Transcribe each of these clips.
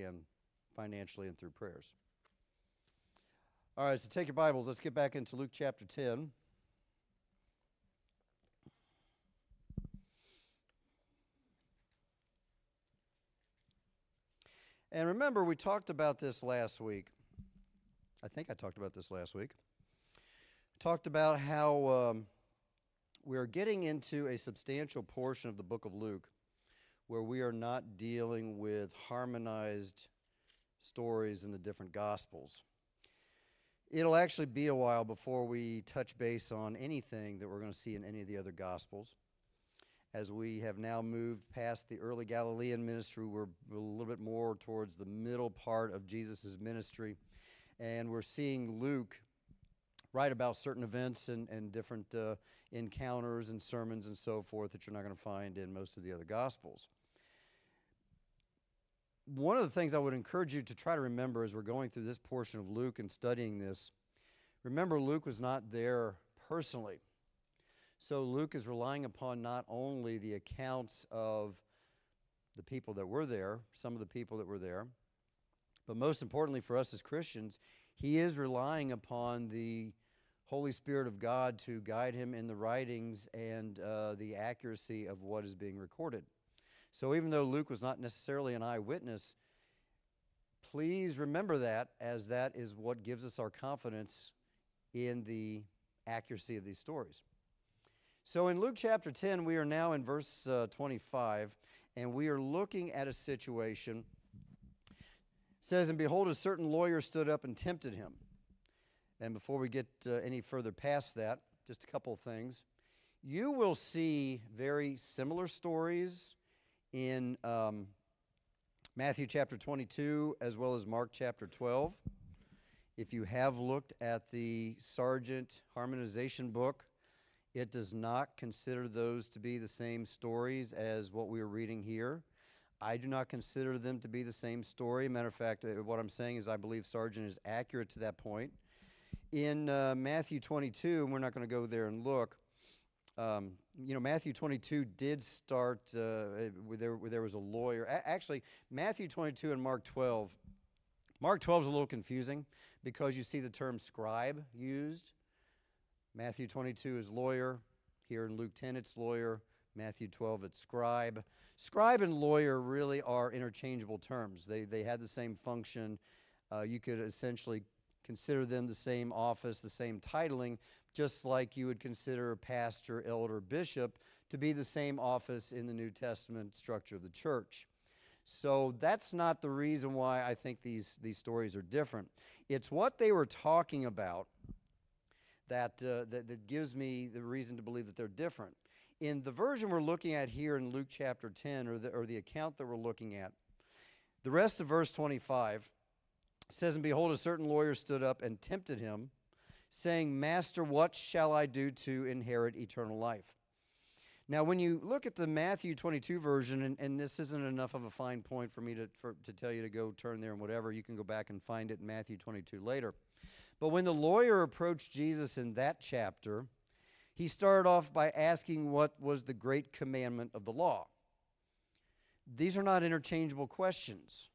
can financially and through prayers. All right, so take your Bibles. Let's get back into Luke chapter 10. And remember, we talked about this last week. I think I talked about this last week. Talked about how we're getting into a substantial portion of the book of Luke where we are not dealing with harmonized stories in the different Gospels. It'll actually be a while before we touch base on anything that we're going to see in any of the other Gospels. As we have now moved past the early Galilean ministry, we're a little bit more towards the middle part of Jesus' ministry, and we're seeing Luke write about certain events and different encounters and sermons and so forth that you're not going to find in most of the other Gospels. One of the things I would encourage you to try to remember as we're going through this portion of Luke and studying this, remember Luke was not there personally. So Luke is relying upon not only the accounts of the people that were there, some of the people that were there, but most importantly for us as Christians, he is relying upon the Holy Spirit of God to guide him in the writings and the accuracy of what is being recorded. So even though Luke was not necessarily an eyewitness, please remember that, as that is what gives us our confidence in the accuracy of these stories. So in Luke chapter 10, we are now in verse 25, and we are looking at a situation. It says, "And behold, a certain lawyer stood up and tempted him." And before we get any further past that, just a couple of things. You will see very similar stories in Matthew chapter 22 as well as Mark chapter 12. If you have looked at the Sargent Harmonization book, it does not consider those to be the same stories as what we are reading here. I do not consider them to be the same story. Matter of fact, what I'm saying is I believe Sargent is accurate to that point. In Matthew 22, and we're not going to go there and look, Matthew 22 did start where there was a lawyer. Actually, Matthew 22 and Mark 12. Mark 12 is a little confusing because you see the term scribe used. Matthew 22 is lawyer. Here in Luke 10, it's lawyer. Matthew 12, it's scribe. Scribe and lawyer really are interchangeable terms. They had the same function. You could essentially consider them the same office, the same titling, just like you would consider pastor, elder, bishop to be the same office in the New Testament structure of the church. So that's not the reason why I think these stories are different. It's what they were talking about that gives me the reason to believe that they're different. In the version we're looking at here in Luke chapter 10, or the account that we're looking at, the rest of verse 25 says, "And behold, a certain lawyer stood up and tempted him, saying, 'Master, what shall I do to inherit eternal life?'" Now, when you look at the Matthew 22 version, and this isn't enough of a fine point for me to tell you to go turn there and whatever, you can go back and find it in Matthew 22 later. But when the lawyer approached Jesus in that chapter, he started off by asking what was the great commandment of the law. These are not interchangeable questions,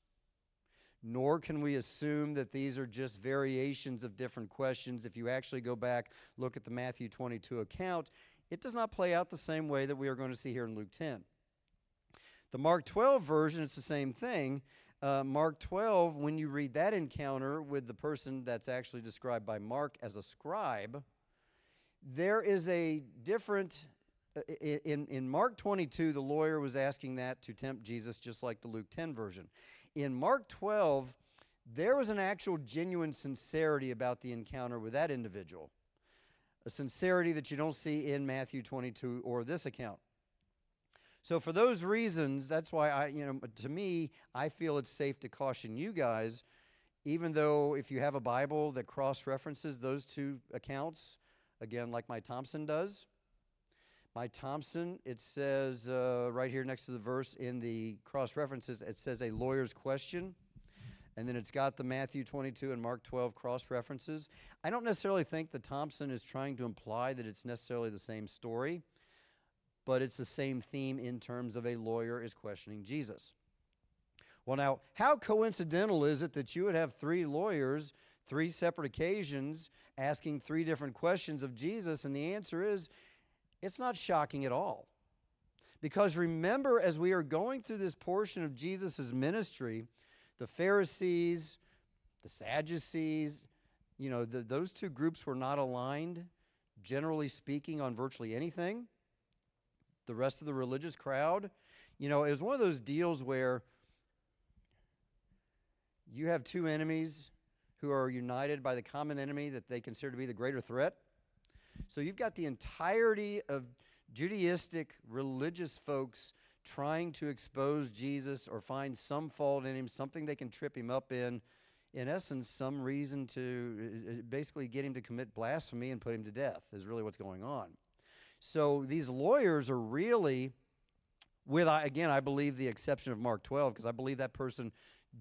nor can we assume that these are just variations of different questions. If you actually go back, look at the Matthew 22 account, it does not play out the same way that we are going to see here in Luke 10. The Mark 12 version, it's the same thing. Mark 12, when you read that encounter with the person that's actually described by Mark as a scribe, there is a different, in Mark 22, the lawyer was asking that to tempt Jesus, just like the Luke 10 version. In Mark 12, there was an actual genuine sincerity about the encounter with that individual, a sincerity that you don't see in Matthew 22 or this account. So for those reasons, that's why to me, I feel it's safe to caution you guys, even though if you have a Bible that cross-references those two accounts, again, like my Thompson does, my Thompson, it says right here next to the verse in the cross-references, it says a lawyer's question, and then it's got the Matthew 22 and Mark 12 cross-references. I don't necessarily think the Thompson is trying to imply that it's necessarily the same story, but it's the same theme in terms of a lawyer is questioning Jesus. Well, now, how coincidental is it that you would have three lawyers, three separate occasions, asking three different questions of Jesus? And the answer is, it's not shocking at all. Because remember, as we are going through this portion of Jesus' ministry, the Pharisees, the Sadducees, those two groups were not aligned, generally speaking, on virtually anything. The rest of the religious crowd, it was one of those deals where you have two enemies who are united by the common enemy that they consider to be the greater threat. So you've got the entirety of Judaistic religious folks trying to expose Jesus or find some fault in him, something they can trip him up in essence, some reason to basically get him to commit blasphemy and put him to death is really what's going on. So these lawyers are really, I believe the exception of Mark 12, because I believe that person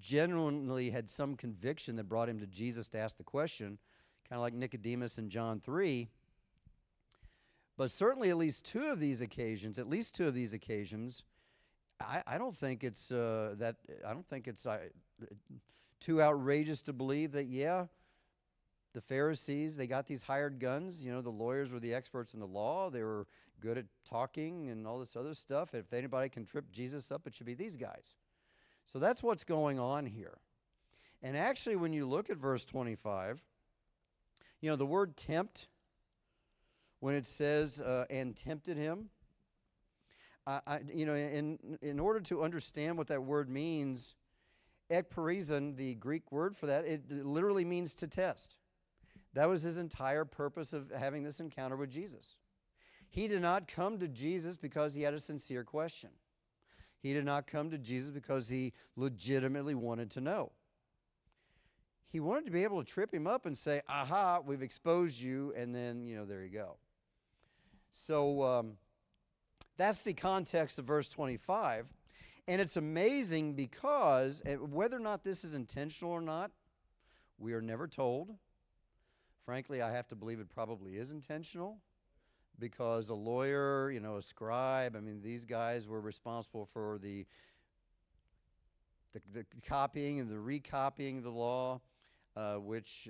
genuinely had some conviction that brought him to Jesus to ask the question, kind of like Nicodemus in John 3. But certainly at least two of these occasions, I don't think it's too outrageous to believe that, the Pharisees, they got these hired guns. The lawyers were the experts in the law. They were good at talking and all this other stuff. If anybody can trip Jesus up, it should be these guys. So that's what's going on here. And actually, when you look at verse 25, the word tempt, when it says, and tempted him, in order to understand what that word means, ekparizon, the Greek word for that, it literally means to test. That was his entire purpose of having this encounter with Jesus. He did not come to Jesus because he had a sincere question. He did not come to Jesus because he legitimately wanted to know. He wanted to be able to trip him up and say, aha, we've exposed you, and then, there you go. So that's the context of verse 25. And it's amazing because whether or not this is intentional or not, we are never told. Frankly, I have to believe it probably is intentional because a lawyer, a scribe, these guys were responsible for the copying and the recopying of the law, which,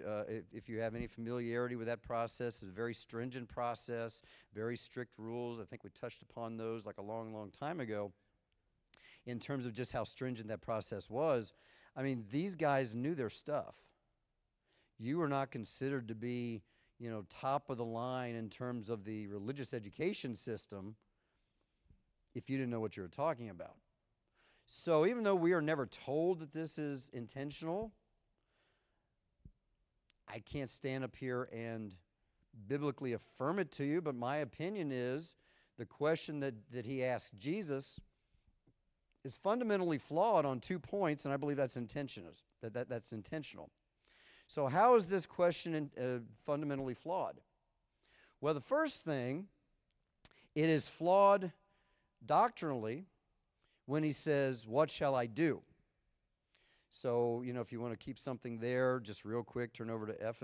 if you have any familiarity with that process, is a very stringent process, very strict rules. I think we touched upon those like a long, long time ago in terms of just how stringent that process was. These guys knew their stuff. You were not considered to be, top of the line in terms of the religious education system if you didn't know what you were talking about. So even though we are never told that this is intentional, I can't stand up here and biblically affirm it to you, but my opinion is the question that he asked Jesus is fundamentally flawed on 2 points, and I believe that's intentional. That's intentional. So how is this question fundamentally flawed? Well, the first thing, it is flawed doctrinally when he says, what shall I do? So, if you want to keep something there, just real quick, turn over to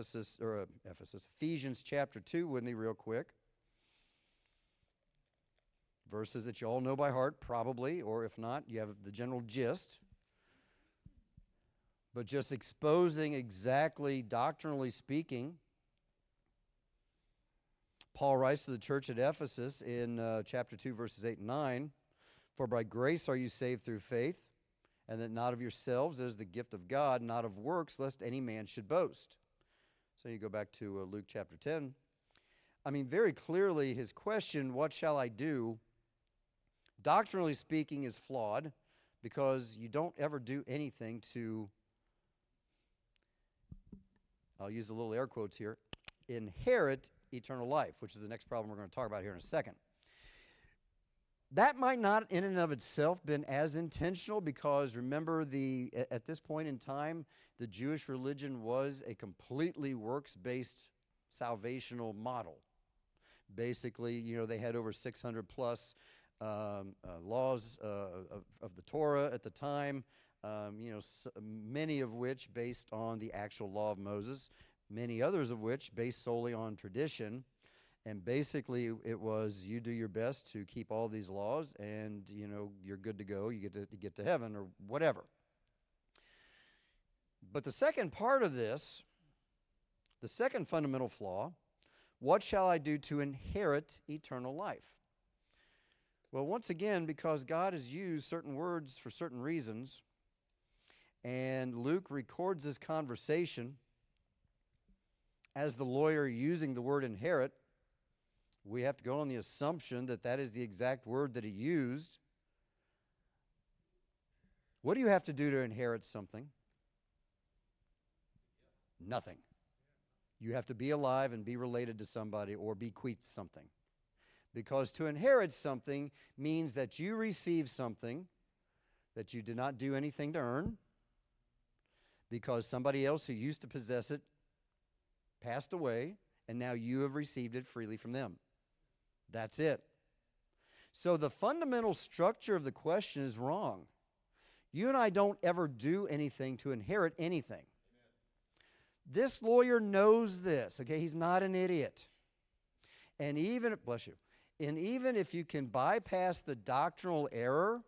Ephesians chapter 2 with me real quick. Verses that you all know by heart, probably, or if not, you have the general gist. But just exposing exactly, doctrinally speaking, Paul writes to the church at Ephesus in chapter 2, verses 8 and 9, for by grace are you saved through faith, and that not of yourselves, it is the gift of God, not of works, lest any man should boast. So you go back to Luke chapter 10. Very clearly his question, what shall I do, doctrinally speaking, is flawed because you don't ever do anything to, I'll use the little air quotes here, inherit eternal life, which is the next problem we're going to talk about here in a second. That might not in and of itself been as intentional because remember at this point in time, the Jewish religion was a completely works-based salvational model. Basically, they had over 600 plus laws of the Torah at the time, many of which based on the actual law of Moses, many others of which based solely on tradition. And basically, it was you do your best to keep all these laws, and you're good to go. You get to heaven or whatever. But the second part of this, the second fundamental flaw, what shall I do to inherit eternal life? Well, once again, because God has used certain words for certain reasons, and Luke records this conversation as the lawyer using the word inherit, we have to go on the assumption that that is the exact word that he used. What do you have to do to inherit something? Nothing. You have to be alive and be related to somebody or bequeath something. Because to inherit something means that you receive something that you did not do anything to earn, because somebody else who used to possess it passed away, and now you have received it freely from them. That's it. So the fundamental structure of the question is wrong. You and I don't ever do anything to inherit anything. Amen. This lawyer knows this, okay? He's not an idiot. And even, bless you, and even if you can bypass the doctrinal error,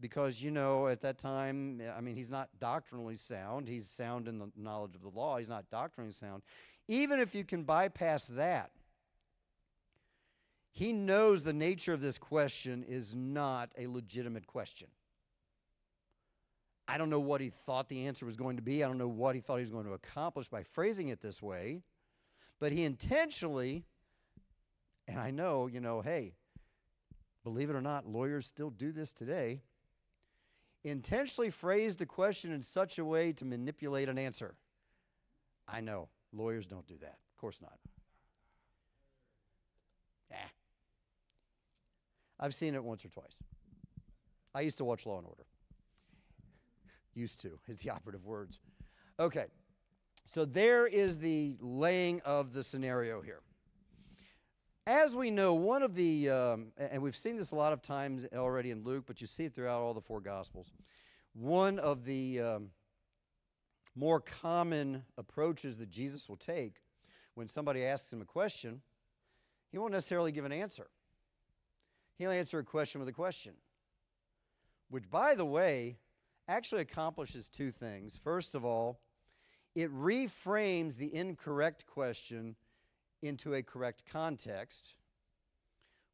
because, at that time, he's not doctrinally sound. He's sound in the knowledge of the law. He's not doctrinally sound. Even if you can bypass that, he knows the nature of this question is not a legitimate question. I don't know what he thought the answer was going to be. I don't know what he thought he was going to accomplish by phrasing it this way. But he intentionally, and I know, hey, believe it or not, lawyers still do this today, intentionally phrased a question in such a way to manipulate an answer. I know, lawyers don't do that. Of course not. I've seen it once or twice. I used to watch Law and Order. Used to is the operative words. Okay, so there is the laying of the scenario here. As we know, one of the, and we've seen this a lot of times already in Luke, but you see it throughout all the four Gospels, one of the more common approaches that Jesus will take when somebody asks him a question, he won't necessarily give an answer. He'll answer a question with a question, which, by the way, actually accomplishes two things. First of all, it reframes the incorrect question into a correct context,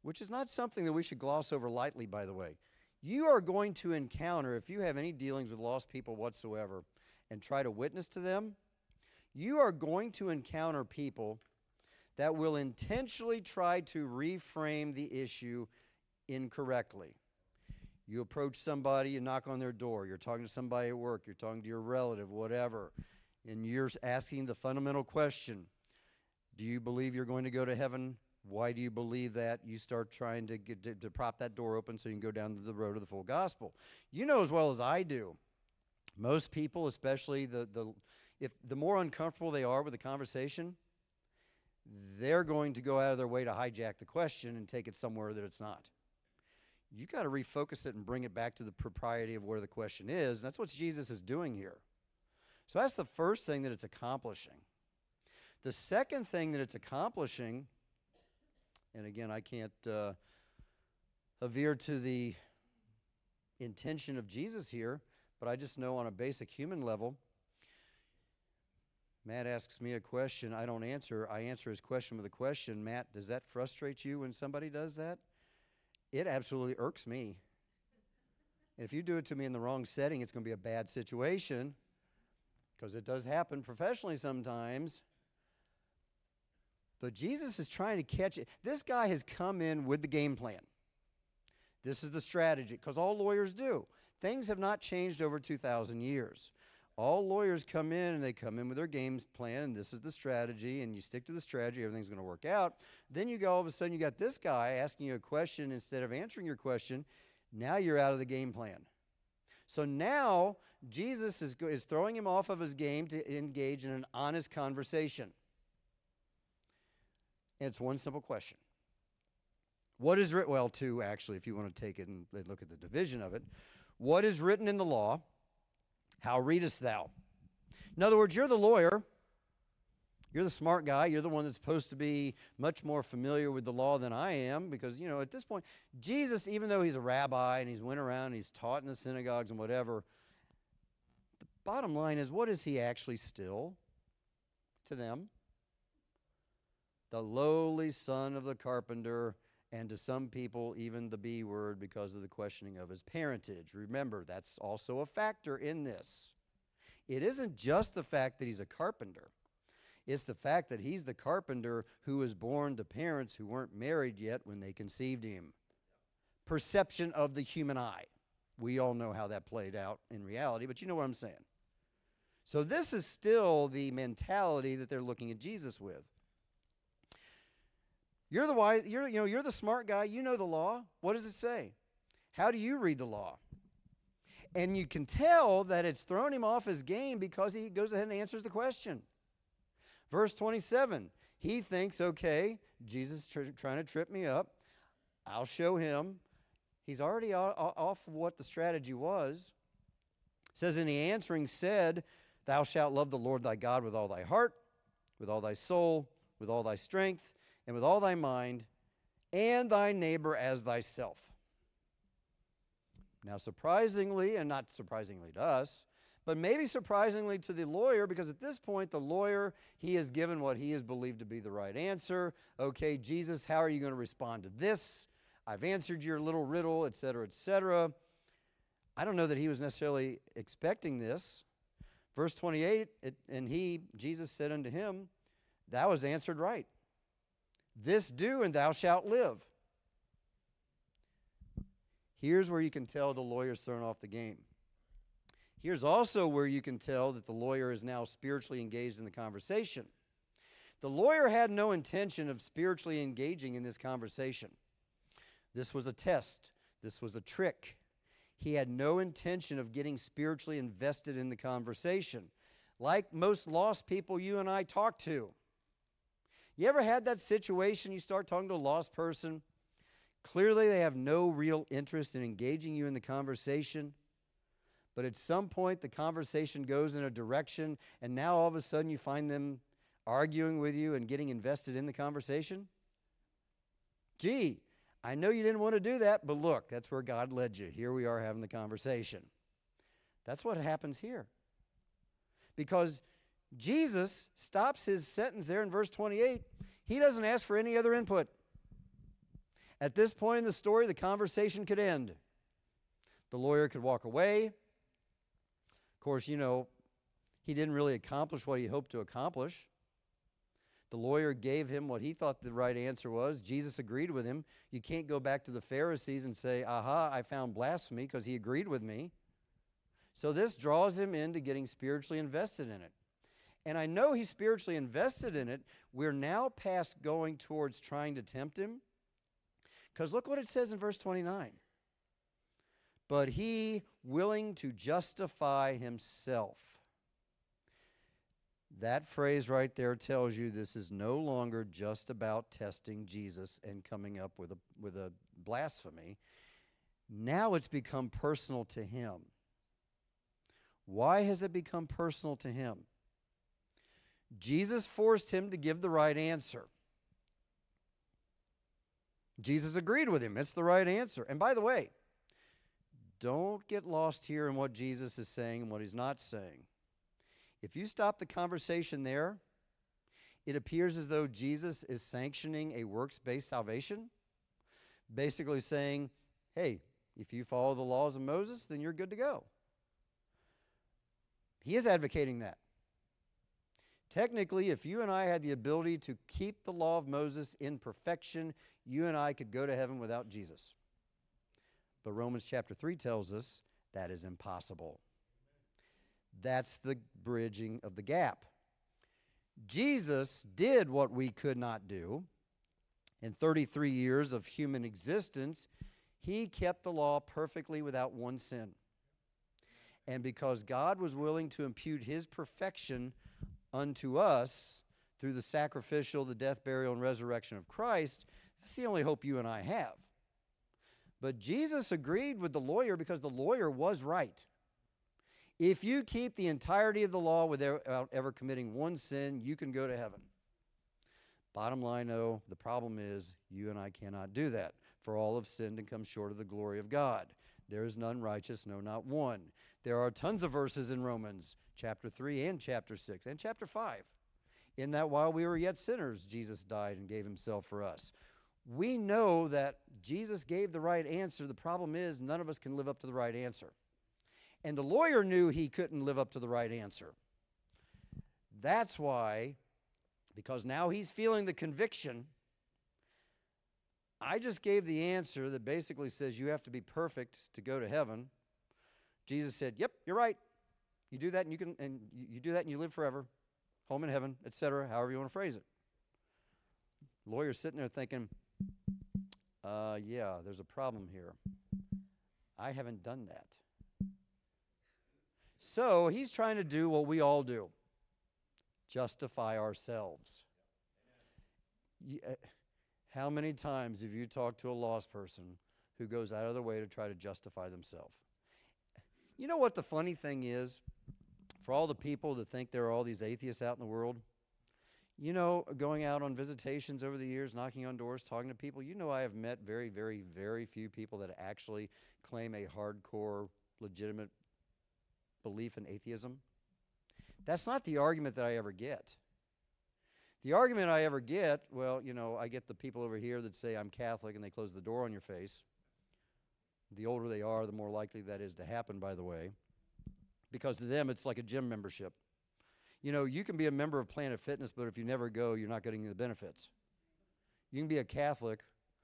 which is not something that we should gloss over lightly, by the way. You are going to encounter, if you have any dealings with lost people whatsoever and try to witness to them, you are going to encounter people that will intentionally try to reframe the issue incorrectly. You approach somebody, you knock on their door, you're talking to somebody at work, you're talking to your relative, whatever, and you're asking the fundamental question, do you believe you're going to go to heaven? Why do you believe that? You start trying to get to prop that door open so you can go down the road of the full gospel. You know as well as I do, most people, especially if the more uncomfortable they are with the conversation, they're going to go out of their way to hijack the question and take it somewhere that it's not. You got to refocus it and bring it back to the propriety of where the question is. And that's what Jesus is doing here. So that's the first thing that it's accomplishing. The second thing that it's accomplishing, and again, I can't veer to the intention of Jesus here, but I just know on a basic human level, Matt asks me a question, I don't answer. I answer his question with a question. Matt, does that frustrate you when somebody does that? It absolutely irks me. And if you do it to me in the wrong setting, it's going to be a bad situation, because it does happen professionally sometimes. But Jesus is trying to catch it. This guy has come in with the game plan. This is the strategy, because all lawyers do. Things have not changed over 2,000 years. All lawyers come in, and they come in with their game plan, and this is the strategy, and you stick to the strategy, everything's going to work out. Then you go, all of a sudden, you got this guy asking you a question instead of answering your question. Now you're out of the game plan. So now Jesus is throwing him off of his game to engage in an honest conversation. And it's one simple question. What is written? Well, two, actually, if you want to take it and look at the division of it. What is written in the law? How readest thou? In other words, you're the lawyer. You're the smart guy. You're the one that's supposed to be much more familiar with the law than I am, because, at this point, Jesus, even though he's a rabbi and he's went around and he's taught in the synagogues and whatever, the bottom line is, what is he actually still to them? The lowly son of the carpenter, and to some people, even the B word because of the questioning of his parentage. Remember, that's also a factor in this. It isn't just the fact that he's a carpenter. It's the fact that he's the carpenter who was born to parents who weren't married yet when they conceived him. Perception of the human eye. We all know how that played out in reality, but you know what I'm saying. So this is still the mentality that they're looking at Jesus with. You're the wise, you're the smart guy, you know the law. What does it say? How do you read the law? And you can tell that it's thrown him off his game because he goes ahead and answers the question. Verse 27, he thinks, okay, Jesus is trying to trip me up. I'll show him. He's already off of what the strategy was. It says, and he answering said, thou shalt love the Lord thy God with all thy heart, with all thy soul, with all thy strength, and with all thy mind, and thy neighbor as thyself. Now, surprisingly, and not surprisingly to us, but maybe surprisingly to the lawyer, because at this point, the lawyer, he has given what he has believed to be the right answer. Okay, Jesus, how are you going to respond to this? I've answered your little riddle, etc., etc. I don't know that he was necessarily expecting this. Verse 28, and Jesus said unto him, thou hast answered right. This do, and thou shalt live. Here's where you can tell the lawyer's thrown off the game. Here's also where you can tell that the lawyer is now spiritually engaged in the conversation. The lawyer had no intention of spiritually engaging in this conversation. This was a test. This was a trick. He had no intention of getting spiritually invested in the conversation. Like most lost people you and I talk to. You ever had that situation, you start talking to a lost person, clearly they have no real interest in engaging you in the conversation, but at some point the conversation goes in a direction, and now all of a sudden you find them arguing with you and getting invested in the conversation? Gee, I know you didn't want to do that, but look, that's where God led you. Here we are having the conversation. That's what happens here. Because Jesus stops his sentence there in verse 28. He doesn't ask for any other input. At this point in the story, the conversation could end. The lawyer could walk away. Of course, he didn't really accomplish what he hoped to accomplish. The lawyer gave him what he thought the right answer was. Jesus agreed with him. You can't go back to the Pharisees and say, aha, I found blasphemy, because he agreed with me. So this draws him into getting spiritually invested in it. And I know he's spiritually invested in it. We're now past going towards trying to tempt him. Because look what it says in verse 29. But he willing to justify himself. That phrase right there tells you this is no longer just about testing Jesus and coming up with a blasphemy. Now it's become personal to him. Why has it become personal to him? Jesus forced him to give the right answer. Jesus agreed with him. It's the right answer. And by the way, don't get lost here in what Jesus is saying and what he's not saying. If you stop the conversation there, it appears as though Jesus is sanctioning a works-based salvation, basically saying, hey, if you follow the laws of Moses, then you're good to go. He is advocating that. Technically, if you and I had the ability to keep the law of Moses in perfection, you and I could go to heaven without Jesus. But Romans chapter 3 tells us that is impossible. That's the bridging of the gap. Jesus did what we could not do. In 33 years of human existence, he kept the law perfectly without one sin. And because God was willing to impute his perfection unto us through the sacrificial, the death, burial, and resurrection of Christ, that's the only hope you and I have. But Jesus agreed with the lawyer because the lawyer was right. If you keep the entirety of the law without ever committing one sin, you can go to heaven. Bottom line, though, the problem is you and I cannot do that. For all have sinned and come short of the glory of God. There is none righteous, no, not one. There are tons of verses in Romans chapter 3 and chapter 6 and chapter 5. In that while we were yet sinners, Jesus died and gave himself for us. We know that Jesus gave the right answer. The problem is none of us can live up to the right answer. And the lawyer knew he couldn't live up to the right answer. That's why, because now he's feeling the conviction, I just gave the answer that basically says you have to be perfect to go to heaven. Jesus said, yep, you're right. You do that and you do that and you live forever, home in heaven, etc., however you want to phrase it. Lawyer's sitting there thinking, yeah, there's a problem here. I haven't done that. So he's trying to do what we all do, justify ourselves. How many times have you talked to a lost person who goes out of their way to try to justify themselves? You know what the funny thing is? For all the people that think there are all these atheists out in the world, you know, going out on visitations over the years, knocking on doors, talking to people, you know I have met very, very, very few people that actually claim a hardcore, legitimate belief in atheism. That's not the argument that I ever get. The argument I ever get, well, you know, I get the people over here that say I'm Catholic and they close the door on your face. The older they are, the more likely that is to happen, by the way. Because to them, it's like a gym membership. You know, you can be a member of Planet Fitness, but if you never go, you're not getting the benefits. You can be a Catholic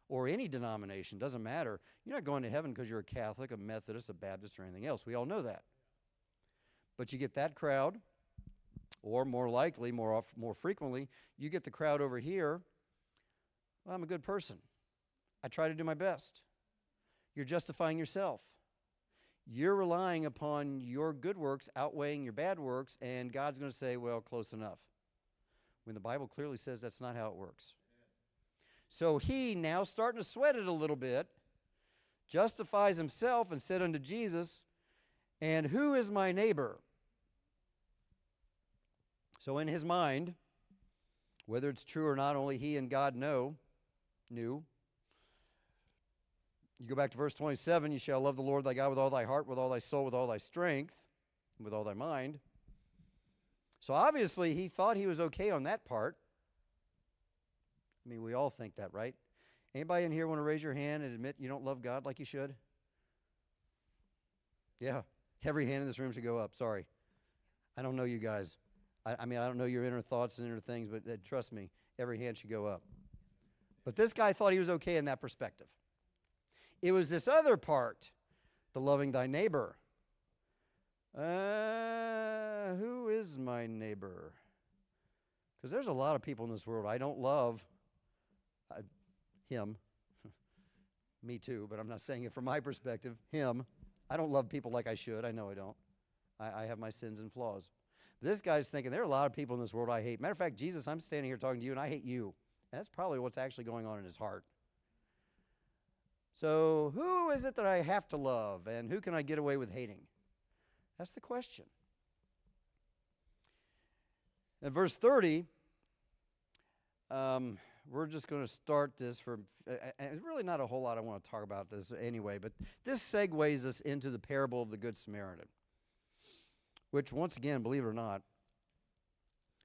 or any denomination, doesn't matter. You're not going to heaven because you're a Catholic, a Methodist, a Baptist, or anything else. We all know that. But you get that crowd, or more likely, more frequently, you get the crowd over here. Well, I'm a good person. I try to do my best. You're justifying yourself. You're relying upon your good works outweighing your bad works, and God's going to say, well, close enough. When the Bible clearly says that's not how it works. So he, now starting to sweat it a little bit, justifies himself and said unto Jesus, and who is my neighbor? So in his mind, whether it's true or not, only he and God knew. You go back to verse 27, you shall love the Lord thy God with all thy heart, with all thy soul, with all thy strength, and with all thy mind. So obviously he thought he was okay on that part. I mean, we all think that, right? Anybody in here want to raise your hand and admit you don't love God like you should? Yeah, every hand in this room should go up. Sorry. I don't know you guys. I mean, I don't know your inner thoughts and inner things, but trust me, every hand should go up. But this guy thought he was okay in that perspective. It was this other part, the loving thy neighbor. Who is my neighbor? Because there's a lot of people in this world I don't love. Him. Me too, but I'm not saying it from my perspective. Him. I don't love people like I should. I know I don't. I have my sins and flaws. This guy's thinking there are a lot of people in this world I hate. Matter of fact, Jesus, I'm standing here talking to you, and I hate you. And that's probably what's actually going on in his heart. So who is it that I have to love, and who can I get away with hating? That's the question. In verse 30, we're just going to start this from, and it's really not a whole lot I want to talk about this anyway, but this segues us into the parable of the Good Samaritan, which, once again, believe it or not,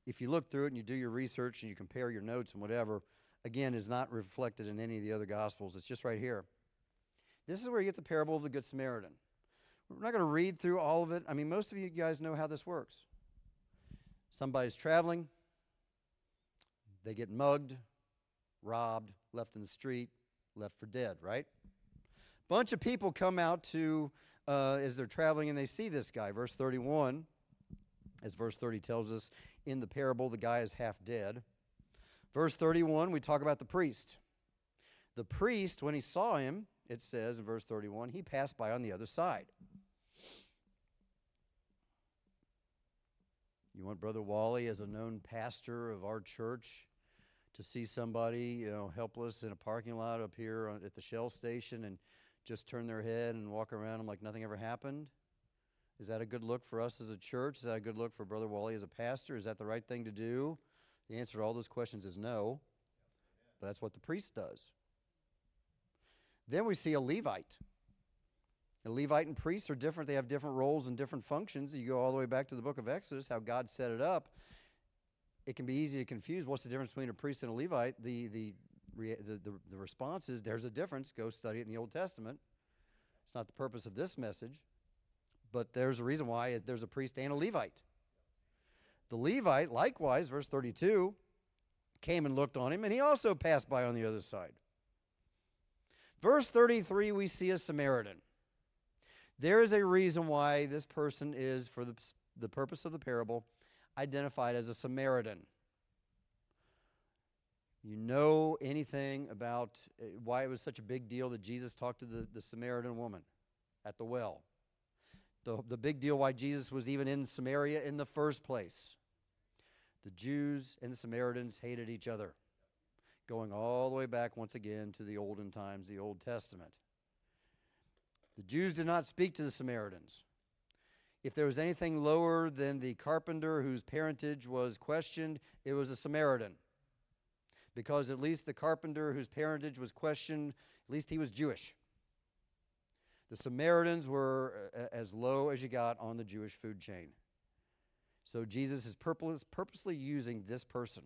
if you look through it and you do your research and you compare your notes and whatever, again, is not reflected in any of the other Gospels. It's just right here. This is where you get the parable of the Good Samaritan. We're not going to read through all of it. I mean, most of you guys know how this works. Somebody's traveling. They get mugged, robbed, left in the street, left for dead, right? Bunch of people come out to, as they're traveling, and they see this guy. Verse 31, as verse 30 tells us, in the parable, the guy is half dead. Verse 31, we talk about the priest. The priest, when he saw him, it says in verse 31, he passed by on the other side. You want Brother Wally, as a known pastor of our church, to see somebody, helpless in a parking lot up here at the Shell station and just turn their head and walk around them like nothing ever happened? Is that a good look for us as a church? Is that a good look for Brother Wally as a pastor? Is that the right thing to do? The answer to all those questions is no. But that's what the priest does. Then we see a Levite. A Levite and priests are different. They have different roles and different functions. You go all the way back to the book of Exodus, how God set it up. It can be easy to confuse what's the difference between a priest and a Levite. The response is there's a difference. Go study it in the Old Testament. It's not the purpose of this message, but there's a reason why there's a priest and a Levite. The Levite, likewise, verse 32, came and looked on him, and he also passed by on the other side. Verse 33, we see a Samaritan. There is a reason why this person is, for the purpose of the parable, identified as a Samaritan. You know anything about why it was such a big deal that Jesus talked to the Samaritan woman at the well? The big deal why Jesus was even in Samaria in the first place. The Jews and the Samaritans hated each other, going all the way back once again to the olden times, the Old Testament. The Jews did not speak to the Samaritans. If there was anything lower than the carpenter whose parentage was questioned, it was a Samaritan. Because at least the carpenter whose parentage was questioned, at least he was Jewish. The Samaritans were as low as you got on the Jewish food chain. So Jesus is purposely using this person,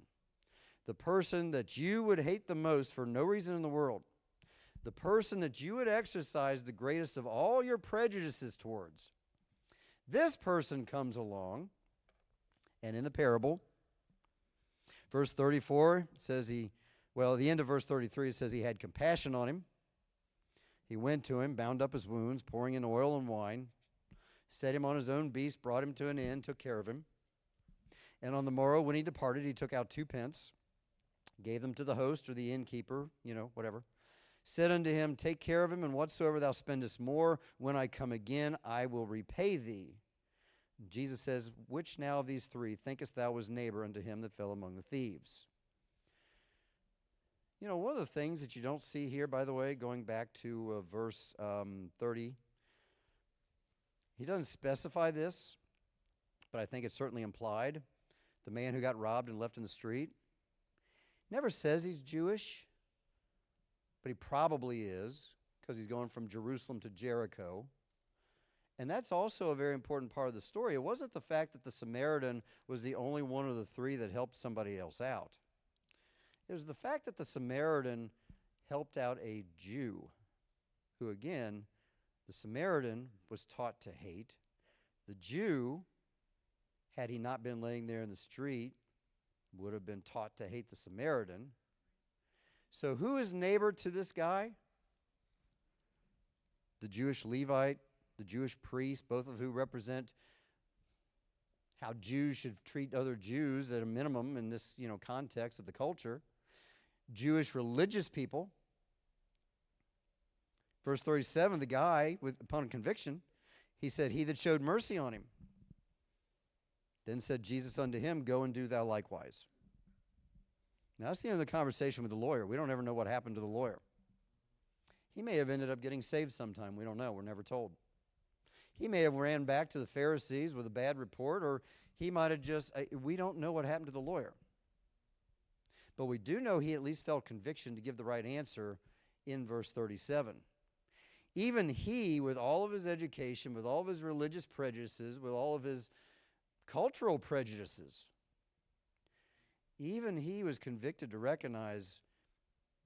the person that you would hate the most for no reason in the world, the person that you would exercise the greatest of all your prejudices towards. This person comes along, and in the parable, verse 34 says at the end of verse 33, it says he had compassion on him. He went to him, bound up his wounds, pouring in oil and wine, set him on his own beast, brought him to an inn, took care of him. And on the morrow, when he departed, he took out 2 pence, gave them to the host or the innkeeper, whatever. Said unto him, take care of him, and whatsoever thou spendest more, when I come again, I will repay thee. Jesus says, which now of these 3 thinkest thou was neighbor unto him that fell among the thieves? One of the things that you don't see here, by the way, going back to verse 30, he doesn't specify this, but I think it's certainly implied. The man who got robbed and left in the street never says he's Jewish, but he probably is, because he's going from Jerusalem to Jericho. And that's also a very important part of the story. It wasn't the fact that the Samaritan was the only one of the 3 that helped somebody else out. It was the fact that the Samaritan helped out a Jew, who, again, the Samaritan was taught to hate. The Jew, had he not been laying there in the street, would have been taught to hate the Samaritan. So who is neighbor to this guy? The Jewish Levite, the Jewish priest, both of who represent how Jews should treat other Jews at a minimum in this, context of the culture. Jewish religious people. Verse 37, the guy, upon conviction, he said, he that showed mercy on him. Then said Jesus unto him, go and do thou likewise. Now, that's the end of the conversation with the lawyer. We don't ever know what happened to the lawyer. He may have ended up getting saved sometime. We don't know. We're never told. He may have ran back to the Pharisees with a bad report, or he might have we don't know what happened to the lawyer. But we do know he at least felt conviction to give the right answer in verse 37. Even he, with all of his education, with all of his religious prejudices, with all of his cultural prejudices, even he was convicted to recognize,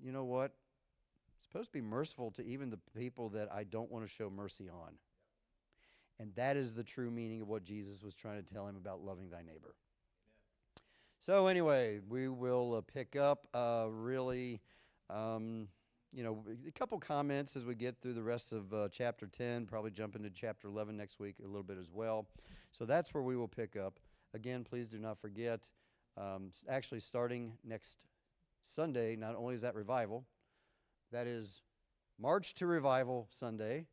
you know what? I'm supposed to be merciful to even the people that I don't want to show mercy on. And that is the true meaning of what Jesus was trying to tell him about loving thy neighbor. So anyway, we will pick up a couple comments as we get through the rest of chapter 10, probably jump into chapter 11 next week a little bit as well. So that's where we will pick up. Again, please do not forget, actually starting next Sunday, not only is that revival, that is March to Revival Sunday.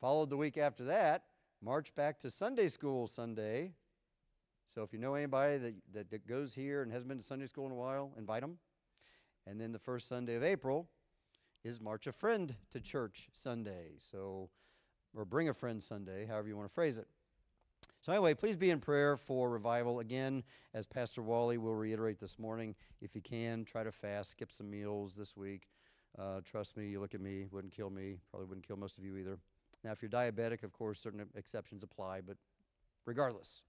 Followed the week after that, March back to Sunday School Sunday. So if you know anybody that goes here and hasn't been to Sunday school in a while, invite them. And then the first Sunday of April is March a Friend to Church Sunday. So, or Bring a Friend Sunday, however you want to phrase it. So anyway, please be in prayer for revival. Again, as Pastor Wally will reiterate this morning, if you can, try to fast, skip some meals this week. Trust me, you look at me, wouldn't kill me, probably wouldn't kill most of you either. Now, if you're diabetic, of course, certain exceptions apply, but regardless.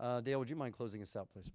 Dale, would you mind closing us out, please?